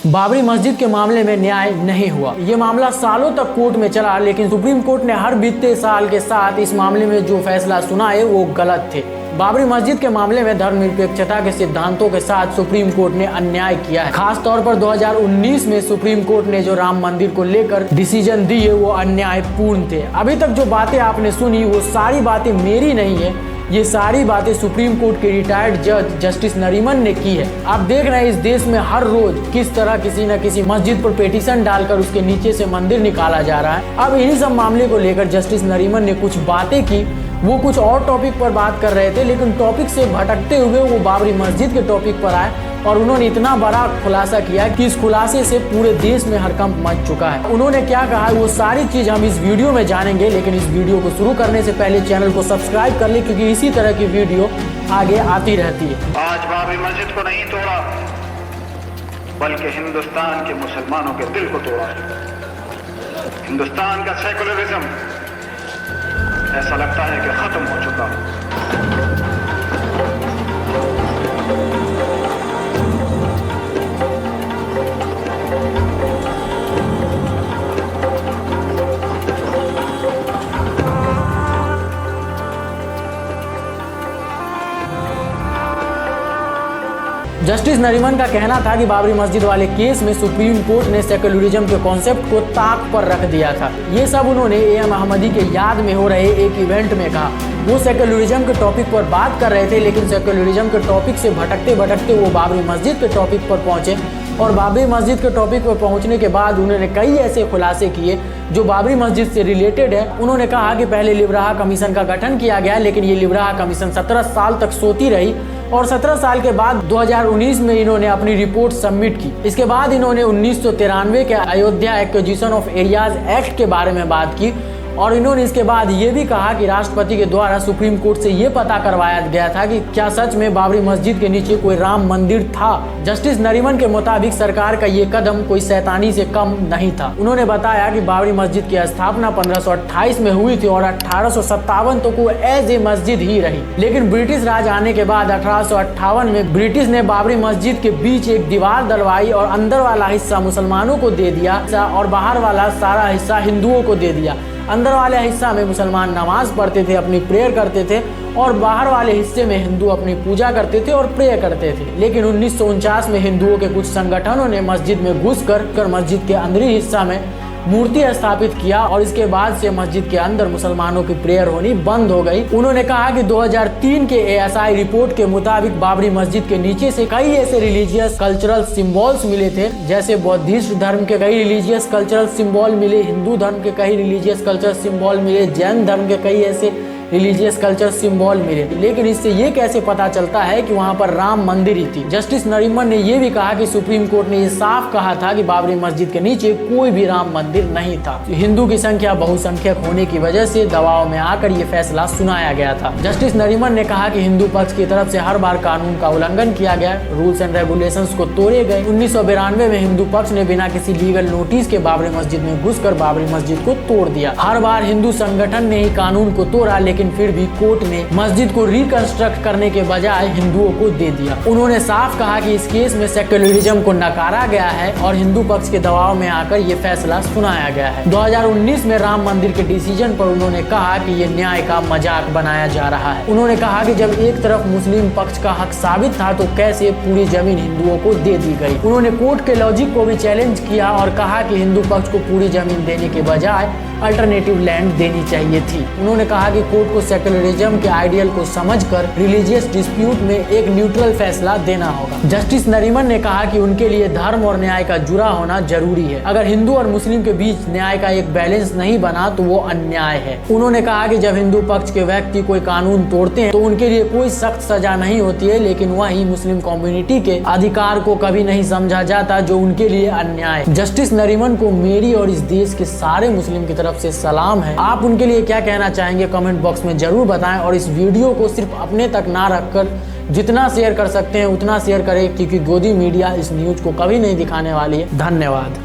बाबरी मस्जिद के मामले में न्याय नहीं हुआ। ये मामला सालों तक कोर्ट में चला, लेकिन सुप्रीम कोर्ट ने हर बीते साल के साथ इस मामले में जो फैसला सुनाए वो गलत थे। बाबरी मस्जिद के मामले में धर्मनिरपेक्षता के सिद्धांतों के साथ सुप्रीम कोर्ट ने अन्याय किया है। खास तौर पर 2019 में सुप्रीम कोर्ट ने जो राम मंदिर को लेकर डिसीजन दिए वो अन्यायपूर्ण थे। अभी तक जो बातें आपने सुनी वो सारी बातें मेरी नहीं है, ये सारी बातें सुप्रीम कोर्ट के रिटायर्ड जज जस्टिस नरीमन ने की है। आप देख रहे हैं इस देश में हर रोज किस तरह किसी न किसी मस्जिद पर पिटीशन डालकर उसके नीचे से मंदिर निकाला जा रहा है। अब इन्हीं सब मामले को लेकर जस्टिस नरीमन ने कुछ बातें की। वो कुछ और टॉपिक पर बात कर रहे थे, लेकिन टॉपिक से भटकते हुए वो बाबरी मस्जिद के टॉपिक पर आए और उन्होंने इतना बड़ा खुलासा किया कि इस खुलासे से पूरे देश में हड़कंप मच चुका है। उन्होंने क्या कहा वो सारी चीज हम इस वीडियो में जानेंगे, लेकिन इस वीडियो को शुरू करने से पहले चैनल को सब्सक्राइब कर ले, क्योंकि इसी तरह की वीडियो आगे आती रहती है। आज बाबरी मस्जिद को नहीं तोड़ा, बल्कि हिंदुस्तान के मुसलमानों के दिल को तोड़ा। हिंदुस्तान का सेकुलरिज्म ऐसा लगता है कि खत्म हो चुका है। जस्टिस नरीमन का कहना था कि बाबरी मस्जिद वाले केस में सुप्रीम कोर्ट ने सेकुलरिज्म के कॉन्सेप्ट को ताक पर रख दिया था। ये सब उन्होंने AM अहमदी के याद में हो रहे एक इवेंट में कहा। वो सेकुलरिज्म के टॉपिक पर बात कर रहे थे, लेकिन सेकुलरिज्म के टॉपिक से भटकते भटकते वो बाबरी मस्जिद के टॉपिक पर पहुंचे और बाबरी मस्जिद के टॉपिक पर पहुंचने के बाद उन्होंने कई ऐसे खुलासे किए जो बाबरी मस्जिद से रिलेटेड है। उन्होंने कहा कि पहले लिबराहा कमीशन का गठन किया गया, लेकिन ये लिबराहा कमीशन 17 साल तक सोती रही और 17 साल के बाद 2019 में इन्होंने अपनी रिपोर्ट सबमिट की। इसके बाद इन्होंने 1993 के Ayodhya acquisition of areas act के बारे में बात की और इन्होंने इसके बाद ये भी कहा कि राष्ट्रपति के द्वारा सुप्रीम कोर्ट से ये पता करवाया गया था कि क्या सच में बाबरी मस्जिद के नीचे कोई राम मंदिर था। जस्टिस नरीमन के मुताबिक सरकार का ये कदम कोई शैतानी से कम नहीं था। उन्होंने बताया कि बाबरी मस्जिद की स्थापना 1528 में हुई थी और 1857 तक वो एज ए मस्जिद ही रही, लेकिन ब्रिटिश राज आने के बाद 1858 में ब्रिटिश ने बाबरी मस्जिद के बीच एक दीवार डलवाई और अंदर वाला हिस्सा मुसलमानों को दे दिया और बाहर वाला सारा हिस्सा हिंदुओं को दे दिया। अंदर वाले हिस्सा में मुसलमान नमाज पढ़ते थे, अपनी प्रेयर करते थे और बाहर वाले हिस्से में हिंदू अपनी पूजा करते थे और प्रेयर करते थे। लेकिन 1949 में हिंदुओं के कुछ संगठनों ने मस्जिद में घुसकर मस्जिद के अंदरी हिस्सा में मूर्ति स्थापित किया और इसके बाद से मस्जिद के अंदर मुसलमानों की प्रेयर होनी बंद हो गई। उन्होंने कहा कि 2003 के ASI रिपोर्ट के मुताबिक बाबरी मस्जिद के नीचे से कई ऐसे रिलीजियस कल्चरल सिंबल्स मिले थे, जैसे बौद्धिस्ट धर्म के कई रिलीजियस कल्चरल सिंबल मिले, हिंदू धर्म के कई रिलीजियस कल्चरल सिंबल मिले, जैन धर्म के कई ऐसे रिलीजियस कल्चर सिंबल मिले। लेकिन इससे ये कैसे पता चलता है कि वहाँ पर राम मंदिर ही थी। जस्टिस नरीमन ने ये भी कहा कि सुप्रीम कोर्ट ने ये साफ कहा था कि बाबरी मस्जिद के नीचे कोई भी राम मंदिर नहीं था। हिंदू की संख्या बहुसंख्यक होने की वजह से दबाव में आकर ये फैसला सुनाया गया था। जस्टिस नरीमन ने कहा कि हिंदू पक्ष की तरफ से हर बार कानून का उल्लंघन किया गया, रूल्स एंड रेगुलेशंस को तोड़े गए। 1992 में हिंदू पक्ष ने बिना किसी लीगल नोटिस के बाबरी मस्जिद में घुसकर बाबरी मस्जिद को तोड़ दिया। हर बार हिंदू संगठन ने ही कानून को तोड़ा, लेकिन फिर भी कोर्ट ने मस्जिद को रिकंस्ट्रक्ट करने के बजाय हिंदुओं को दे दिया। उन्होंने साफ कहा कि इस केस में सेक्युलरिज्म को नकारा गया है और हिंदू पक्ष के दबाव में आकर ये फैसला सुनाया गया है। 2019 में राम मंदिर के डिसीजन पर उन्होंने कहा कि ये न्याय का मजाक बनाया जा रहा है। उन्होंने कहा कि जब एक तरफ मुस्लिम पक्ष का हक साबित था तो कैसे पूरी जमीन हिंदुओं को दे दी गई। उन्होंने कोर्ट के लॉजिक को भी चैलेंज किया और कहा कि हिंदू पक्ष को पूरी जमीन देने के बजाय अल्टरनेटिव लैंड देनी चाहिए थी। उन्होंने कहा कि कोर्ट को सेक्युलरिज्म के आइडियल को समझकर रिलीजियस डिस्प्यूट में एक न्यूट्रल फैसला देना होगा। जस्टिस नरीमन ने कहा कि उनके लिए धर्म और न्याय का जुड़ा होना जरूरी है। अगर हिंदू और मुस्लिम के बीच न्याय का एक बैलेंस नहीं बना तो वो अन्याय है। उन्होंने कहा कि जब हिंदू पक्ष के व्यक्ति कोई कानून तोड़ते हैं तो उनके लिए कोई सख्त सजा नहीं होती है, लेकिन वहीं मुस्लिम कम्युनिटी के अधिकार को कभी नहीं समझा जाता जो उनके लिए अन्याय। जस्टिस नरीमन को मेरी और इस देश के सारे मुस्लिम की तरफ से सलाम है। आप उनके लिए क्या कहना चाहेंगे कमेंट बॉक्स में जरूर बताएं और इस वीडियो को सिर्फ अपने तक ना रखकर जितना शेयर कर सकते हैं उतना शेयर करें, क्योंकि गोदी मीडिया इस न्यूज को कभी नहीं दिखाने वाली है। धन्यवाद।